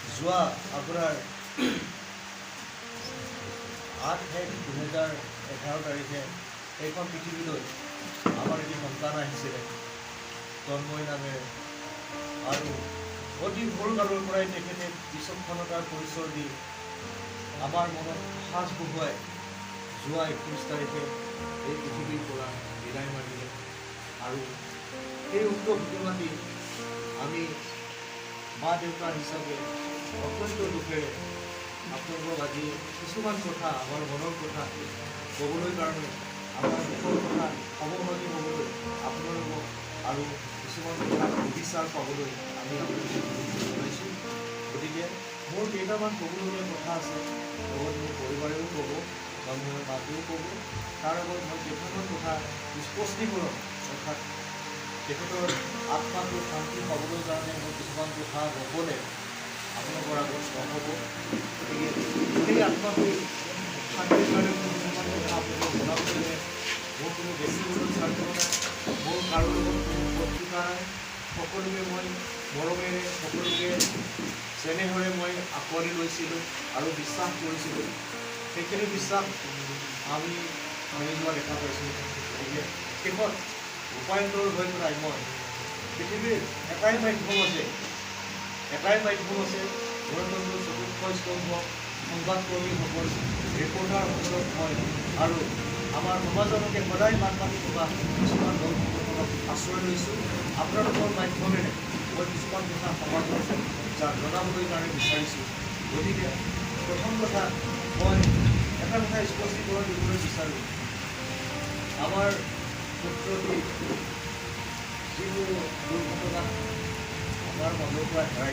যোৱা আপোনাৰ 8/1/2011 তাৰিখে এইখন পৃথিৱীলৈ আমাৰ এটি সন্তান আহিছিলে তন্ময় নামেৰে। আৰু অতি সৰুকালৰ পৰাই তেখেতে বিচক্ষণতাৰ পৰিচয় দি আমাৰ মনত সাজ বহুৱাই যোৱা 21 তাৰিখে এই পৃথিৱীৰ পৰা বিদায় মাৰিলে। আৰু সেই উক্ত ঘটনাটি আমি মা দেউতা হিচাপে অত্যন্ত দুখেৰে আপোনালোকক আজি কিছুমান কথা আমাৰ মনৰ কথা ক'বলৈ কাৰণে আমাৰ দুখৰ কথা অৱগতি হ'বলৈ আপোনালোকক আৰু কিছুমান কথা বিচাৰ পাবলৈ আমি আপোনালোকক জনাইছোঁ। গতিকে মোৰ কেইটামান ক'বলগীয়া কথা আছে, লগত মোৰ পৰিবাৰেও ক'ব বা মোৰ মাকেও ক'ব। তাৰ আগত মই কেইটামান কথা স্পষ্টীকৰণ অৰ্থাৎ তেখেতৰ আত্মাটো শান্তি পাবলৈ কাৰণে মই কিছুমান কথা নক'লে আপোনালোকৰ আগত নহ'ব। গতিকে সেই আত্মাটো শান্তিৰ কাৰণে মই কিছুমান কথা আপোনালোকক জনাবলৈ মোৰ কোনো বেছি কোনো স্বাৰ্থ নাই, মোৰ কাৰো লগত কোনো শত্ৰুতা নাই। সকলোকে মই মৰমেৰে সকলোকে চেনেহৰে মই আঁকোৱালি লৈছিলোঁ আৰু বিশ্বাস কৰিছিলোঁ। সেইখিনি বিশ্বাস আমি ভাঙি যোৱা দেখা পাইছোঁ। গতিকে শেষত ৰূপায়ন্তৰ হৈ পেলাই মই পৃথিৱীৰ এটাই মাধ্যম আছে গণতন্ত্ৰ চতুৰ্থ স্তম্ভ সংবাদকৰ্মীসকল ৰিপৰ্টাৰসকলক মই আৰু আমাৰ সমাজলৈকে সদায় মাত মাতি থকা কিছুমান দলসকলক আশ্ৰয় লৈছোঁ। আপোনালোকৰ মাধ্যমেৰে মই কিছুমান কথা সমাজক জনাবলৈ কাৰণে বিচাৰিছোঁ। গতিকে প্ৰথম কথা মই এটা কথা স্পষ্টীকৰণ দিবলৈ বিচাৰোঁ। আমাৰ পুত্ৰটি যিবোৰ দুৰ্ঘটনা আমাৰ মাজৰ পৰা হেৰাই